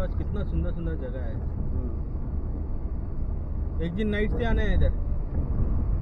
आसपास कितना सुंदर सुंदर जगह है। एक दिन नाइट से आना है इधर,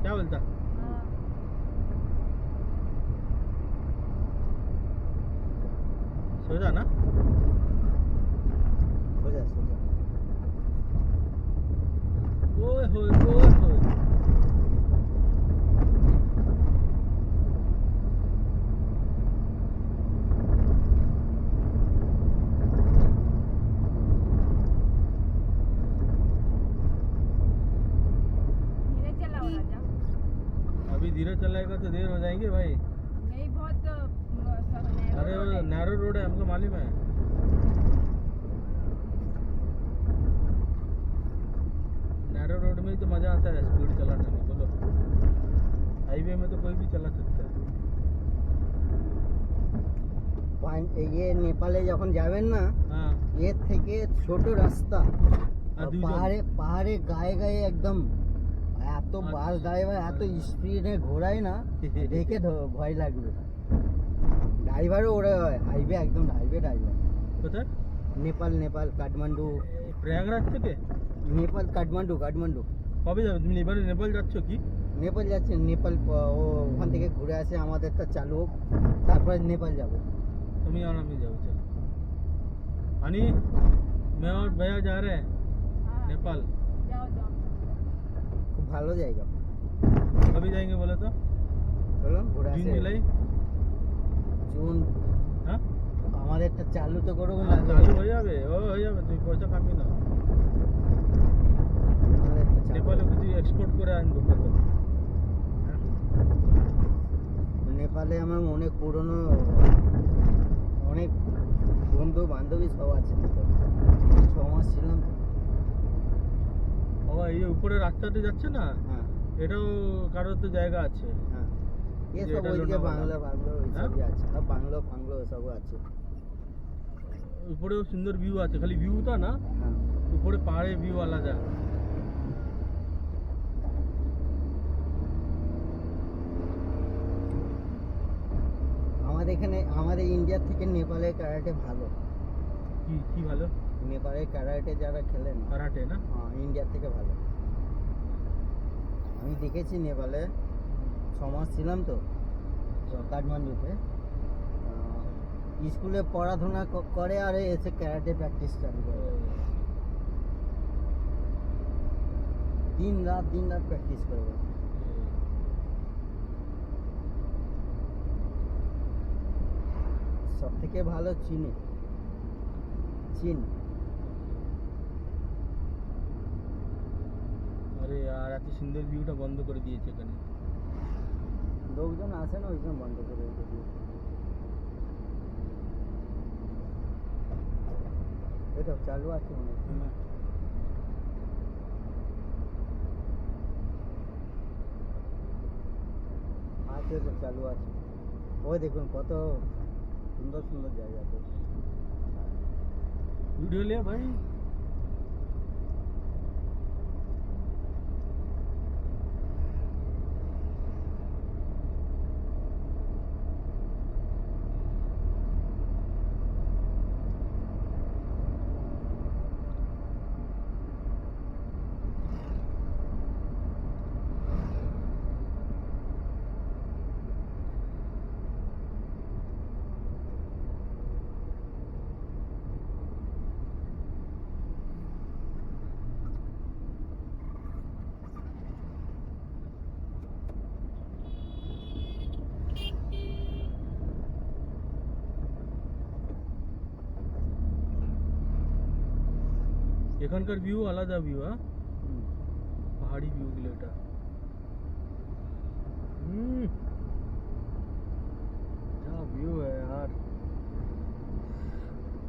क्या बोलता? हाँ। सो जा ना, सो जा सो जा। ओए होए ओए होए। धीरे चलाओ राजा। अभी धीरे चलाएगा तो देर हो जाएंगे भाई। नहीं बहुत अरे वो नैरो रोड है, हमको मालूम है। नैरो रोड में ही तो मजा आता है स्पीड चलाने में। बोलो, हाईवे में तो कोई भी चला सकता है। ये নেপালে যখন যাবেন না, हाँ এর থেকে ছোট রাস্তা, আর দুজন। পাহাড়ে পাহাড়ে গায়ে গায়ে একদম এত বাস ড্রাইভার এত স্পিডে ঘোরায় না, দেখে ভয় লাগবে। ড্রাইভারও ওরা হাইওয়ে একদম হাইওয়ে ড্রাইভার। কোথায়? নেপাল নেপাল কাঠমান্ডু। প্রয়াগরাজ থেকে? নেপাল কাঠমান্ডু কাঠমান্ডু। কবে যাবে তুমি? এবারে নেপাল যাচ্ছ কি? নেপাল যাচ্ছে, নেপাল ও ওখান থেকে ঘুরে আসে, আমাদেরটা চালু হোক তারপরে নেপাল যাব। তুমি और আমি যাবো, चलो। हनी, मैं और भैया जा रहे हैं नेपाल। जाओ जाओ। খুব ভালো জায়গা। कभी जाएंगे बोले तो? চলো ঘুরে जून আসে। जुलाई? জুন हाँ আমাদেরটা চালু তো করবো না। हाँ, चालू हो जाবে, ও হয়ে যাবে। তুমি পয়সা কামিয়ে নাও। আমাদেরটা চালু। নেপালে কিছু এক্সপোর্ট করে আনবো কত। নেপালে আমার অনেক পুরনো অনেক বন্ধু বান্ধবী সব আছে নেপালে। 6 মাস ছিলাম তো। ও এই যে উপরে রাস্তাতে যাচ্ছে না, হ্যাঁ এটাও কারোর তো জায়গা আছে। হ্যাঁ এ যে সব এটা ওইদিকে লোনাওয়ালা। বাংলা বাংলা ওইসবই আছে, সব বাংলো ফাংলো সবও আছে। উপরেও সুন্দর ভিউ আছে, খালি ভিউটা না, হ্যাঁ উপরে পাহাড়ের ভিউ আলাদা। আমাদের এখানে আমাদের ইন্ডিয়ার থেকে নেপালের ক্যারাটে ভালো। কি কি ভালো? নেপালের ক্যারাটে যারা খেলেন, কারাটে না? হ্যাঁ ইন্ডিয়ার থেকে ভালো। আমি দেখেছি নেপালে 6 মাস ছিলাম তো কাঠমান্ডুতে। স্কুলে পড়াশোনা করে আর এসে ক্যারাটে প্র্যাকটিস চালু করে। দিন রাত প্র্যাকটিস করবে। সব থেকে ভালো চীনে, চীন। আরে আর এত সুন্দর ভিউটা বন্ধ করে দিয়েছে এখানে। লোকজন আসে না, ওই জন্য বন্ধ করে রেখে দিয়েছে। এটা চালু আছে মনে হয়। আছে তো চালু আছে। ওই দেখুন কত সুন্দর সুন্দর জায়গা তো। वीडियो ले भाई। এখানকার ভিউ আলাদা ভিউ। হ্যাঁ পাহাড়ি ভিউ গুলো এটা। क्या व्यू है यार,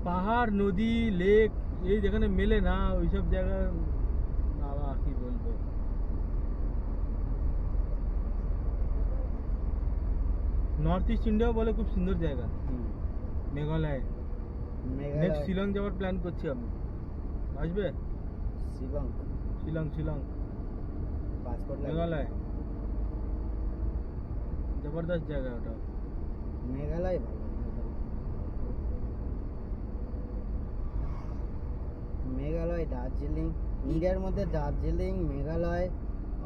পাহাড় নদী লেক এই যেখানে মেলে না ওইসব জায়গা বাবা কি বলবো। নর্থ ইস্ট ইন্ডিয়া বলে খুব সুন্দর জায়গা মেঘালয়। নেক্সট শিলং যাওয়ার প্ল্যান করছি আমি। আসবে? শিলং শিলং শিলং পাসপোর্ট মেঘালয় জবরদস্ত জায়গা ওটা। মেঘালয় ভালো। মেঘালয়, দার্জিলিং, ইন্ডিয়ার মধ্যে দার্জিলিং, মেঘালয়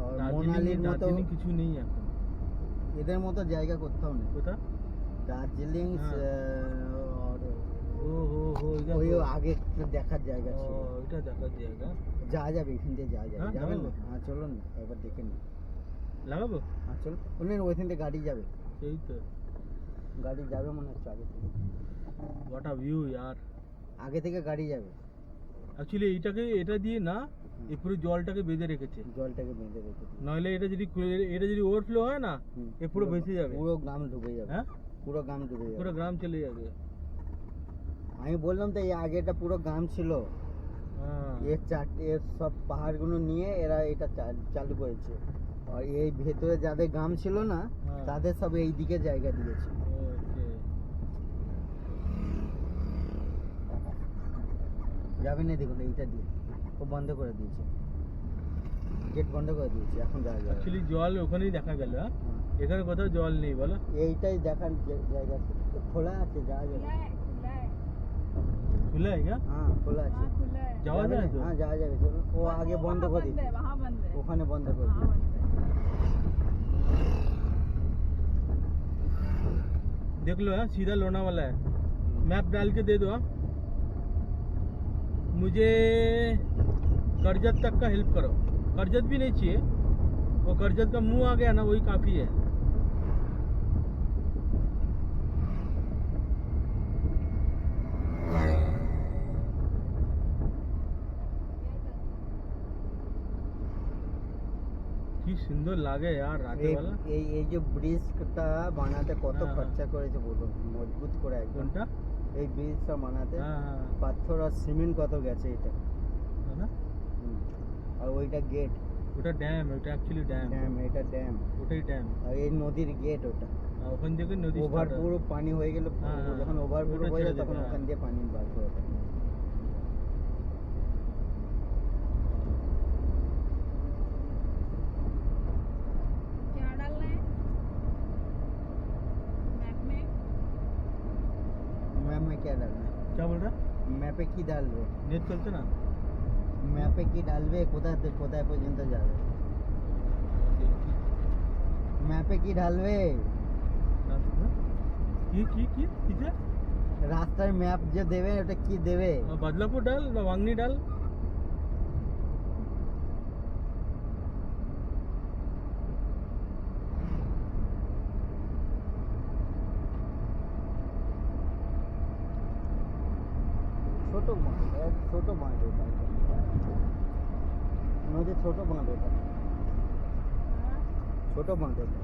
আর মোনালির মতো দার্জিলিং কিছু নেই এখন। এদের মতো জায়গা কোথাও নেই। কোথা? দার্জিলিং হ্যাঁ। আর ও হো হো ওই আগে দেখার জায়গা ছিল। ওইটা দেখার জায়গা। যাওয়া যাবে, এখান থেকে যাওয়া যাবে। হ্যাঁ, যাবেন যাবো। না? হ্যাঁ চলুন না, একবার দেখে নিন। লাগাবো? হ্যাঁ চলুন, ওখানে ওইখান থেকে গাড়ি যাবে, এই তো গাড়ি যাবে মনে হচ্ছে আগে থেকে। হোয়াট আ ভিউ ইয়ার। আগে থেকে গাড়ি যাবে, অ্যাকচুয়ালি এটা দিয়ে না এই পুরো জলটাকে বেঁধে রেখেছে, জলটাকে বেঁধে রেখে। নইলে এটা যদি ওভারফ্লো হয় না এ পুরো ভেসে যাবে। পুরো গ্রাম ডুবে যাবে। হ্যাঁ, পুরো গ্রাম ডুবে পুরো যাবে। গ্রাম চলে যাবে। আমি বললাম তো এই আগেটা পুরো গ্রাম ছিল, হ্যাঁ, এর সব পাহাড়গুলো নিয়ে এরা এটা চালু করেছে। আর এই ভেতরে যাদের গ্রাম ছিল না হ্যাঁ। তাদের সব এই দিকে জায়গা দিয়েছে। ওকে। যাবেন না, দেখুন এইটা দিয়ে ও বন্ধ করে দিয়েছে, গেট বন্ধ করে দিয়েছে, এখন যাওয়া যাবে। অ্যাকচুয়ালি জল ওখানেই দেখা গেল। হ্যাঁ? এখানে কোথাও জল নেই বলো। এইটাই দেখার জায়গা, খোলা আছে, যাওয়া যাবে। खुला है खुला है खुला है क्या? হ্যাঁ খোলা আছে, हाँ खुला है যাওয়া যাবেন যায় না? তো? হ্যাঁ যাওয়া যাবে, চলুন। ও আগে বন্ধ वहाँ করে बंद দিয়েছে, है वहाँ बंद है ওখানে বন্ধ করে वहाँ দিয়েছে। बंद है देख लो। है सीधा लोनावाला है। मैप डाल के दे दो। हाँ? मुझे करजत तक का हेल्प करो। करजत भी नहीं चाहिए, वो करजत का मुंह आ गया ना, वही काफी है। কি সুন্দর লাগে यार রাতের বেলা। এই যে ব্রিজটা বানাতে কত হ্যাঁ, খরচা করেছে বলুন, মজবুত করে একদম। কোনটা? এই ব্রিজটা বানাতে হ্যাঁ হ্যাঁ, পাথর আর সিমেন্ট কত গেছে এটা। है ना? আর ওইটা গেট, ওটা ড্যাম, ওটা অ্যাকচুয়ালি ড্যাম। ড্যাম, এটা ড্যাম। ওটাই ড্যাম। আর এই নদীর গেট ওটা। ওখান থেকে নদী start হয়। ওভারপুর পানি হয়ে গেলে, হ্যাঁ, হ্যাঁ, যখন ওভারপুর ওটা হয়ে যায় ছেড়ে তখন দেবে, ওখান দিয়ে পানি বার করে দেয়। क्या डालना है मैप में मैप में क्या डालना है? क्या बोल रहा? ম্যাপে কি ডালবে? নেট চলছে না? ম্যাপে কি ডালবে? কোথায় কোথায় পর্যন্ত যাবে? ম্যাপে কি ঢালবে? কি কি কি কিছে? রাস্তার ম্যাপ যে দেবে ওটা কি দেবে? बदलापुर डाल ना वांगनी डाल। ছোট বাঁধ, ছোট বাঁধ ওটা, নদী ছোট বাঁধ ওটা, हाँ? ছোট বাঁধ ওটা।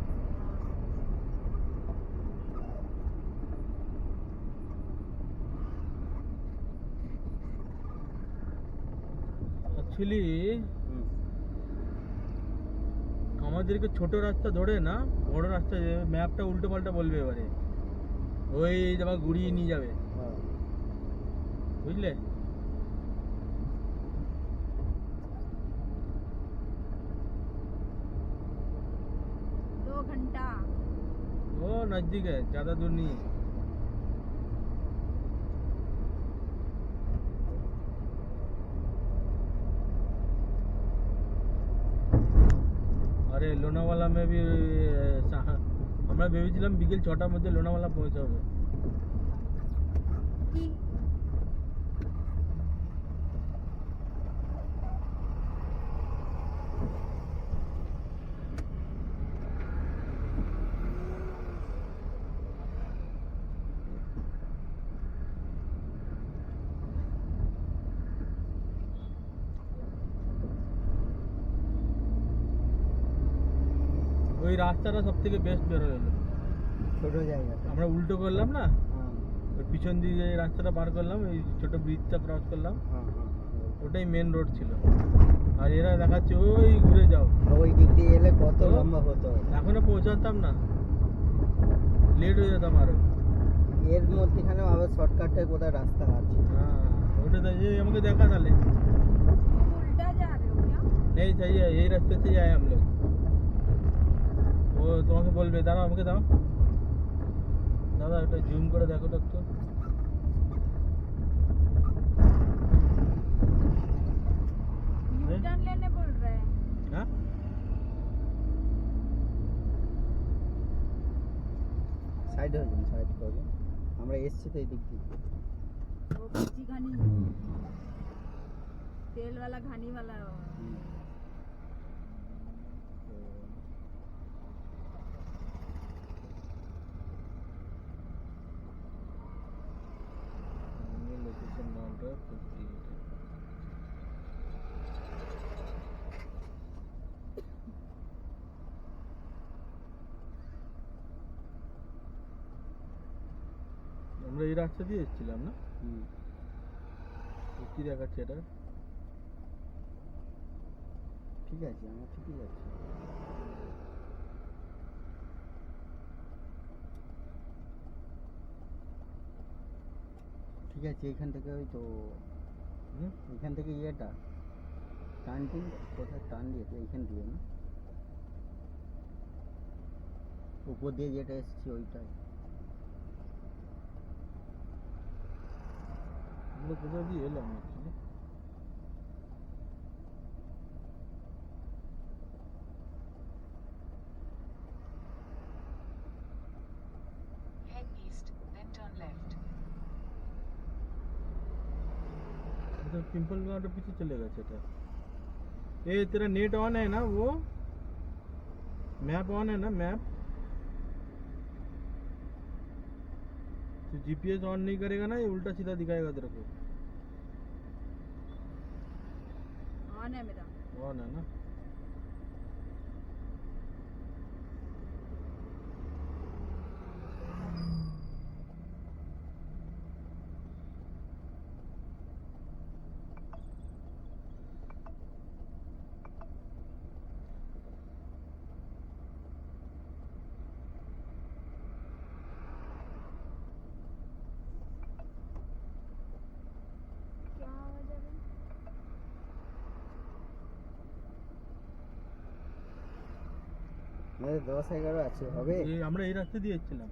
অ্যাকচুয়ালি আমাদেরকে ছোট রাস্তা ধরে না বড় রাস্তা ম্যাপটা উল্টো পাল্টা বলবে এবারে, ওই জায়গা ঘুরিয়ে নিয়ে যাবে, হ্যাঁ। বুঝলে? दो घंटा वो नजदीक है, ज्यादा दूर नहीं है। अरे लोनावाला में भी আমরা ভেবেছিলাম বিকেল 6টার মধ্যে লোনাওয়ালা পৌঁছাবে। ওই রাস্তাটা সব থেকে বেস্ট বের হলো। ছোট জায়গাটা, আমরা উল্টো করলাম না, হ্যাঁ, ওই পিছন দিয়ে যে রাস্তাটা পার করলাম, এই ছোট ব্রিজটা ক্রস করলাম, হ্যাঁ, হ্যাঁ। ওটাই মেন রোড ছিল। আর এরা দেখাচ্ছে ওই ঘুরে যাও। ওই দিক দিয়ে এলে কত তো? লম্বা হতো। এখনো পৌঁছাতাম না, লেট হয়ে যেতাম আরো। এর মধ্যেখানে আবার শর্টকাটে কোথায় রাস্তা আছে? হ্যাঁ, ওটা তো ये আমাকে দেখা তাহলে। तुम उल्टा जा रहे हो क्या नहीं सही है, यही रास्ते से जाए हम लोग। ও তোমাকে বলবে, দাঁড়াও আমাকে দাও দাদা, এটা জুম করে দেখো তো একটু। সাইড হয়ে যান, সাইড করে যান। আমরা এসছি তো এই দিক দিয়ে। वो कच्ची घानी तेल वाला घानी वाला লোকেশন নামটা 50 আমরা এই রাস্তা দিয়ে এসেছিলাম না? তো কি দেখাচ্ছে এটা? ঠিক আছে, আমরা ঠিকই যাচ্ছি। ঠিক আছে, এখান থেকে ওই তো এখান থেকে ইয়েটা টার্নিং কোথায় টার্ন দিয়েছে, এইখান দিয়ে না, উপর দিয়ে যেটা এসেছি ওইটাই। আমরা কোথা দিয়ে এলাম actually? Head east, then turn left. अच्छा पिंपल गांव पीछे चलेगा चेटा। ए तेरा नेट ऑन है ना? वो मैप ऑन है ना? मैप तो जीपीएस ऑन नहीं करेगा ना, ये उल्टा सीधा दिखाएगा तेरे को। ऑन है मेरा। ऑन है ना? क्या आवाज आ रही আমাদের 10-11 আছে, হবে? ये আমরা এই রাস্তা দিয়ে এসেছিলাম।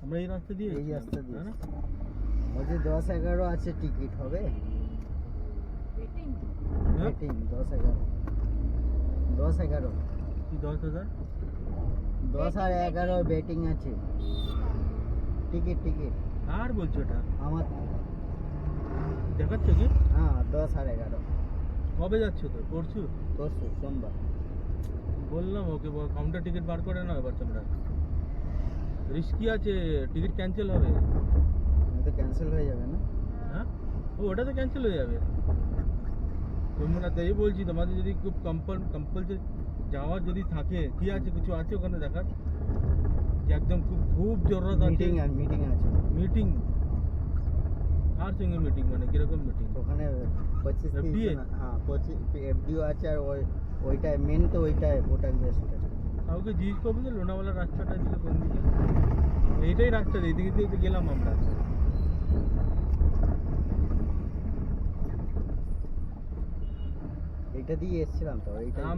আমরা এই রাস্তা দিয়ে এই এসেছিলাম, রাস্তা দিয়ে। তাই না? বলছি 10-11 আছে, টিকিট হবে? वेटिंग হ্যাঁ? বেটিং 10-11 10-11 কি 10,000? 10 আর 11 বেটিং আছে। টিকিট টিকিট আর বলছো এটা? আমার, দেখাচ্ছে কি? হ্যাঁ 10 আর 11 কবে যাচ্ছ তো? পরশু? পরশু সোমবার। বললাম ওকে কাউন্টার টিকিট বার করে নাও এবার তোমরা। রিস্কি আছে, টিকিট ক্যান্সেল হবে। তো ক্যান্সেল হয়ে যাবে না? হ্যাঁ ও ওটা তো ক্যান্সেল হয়ে যাবে। তোমরা তাই বলছি, তোমাদের যদি খুব কম্পালসারি যাওয়ার যদি থাকে, কি আছে কিছু আছে ওখানে দেখার যে একদম খুব খুব জরুরত আছে? মিটিং আছে মিটিং? কার সঙ্গে মিটিং, মানে কিরকম মিটিং? ওখানে 25-30 FDA? জন, হ্যাঁ 25 এফডিও আছে। আর ওইটাই মেন, তো ওইটাই ভোটার লিস্টে। কাউকে জিজ্ঞেস করবো যে লোনাওয়ালা রাস্তাটা দিকে কোন দিকে? এইটাই রাস্তা, এইদিকে দিয়ে তো গেলাম আমরা। এইটা দিয়ে এসেছিলাম তো, এইটা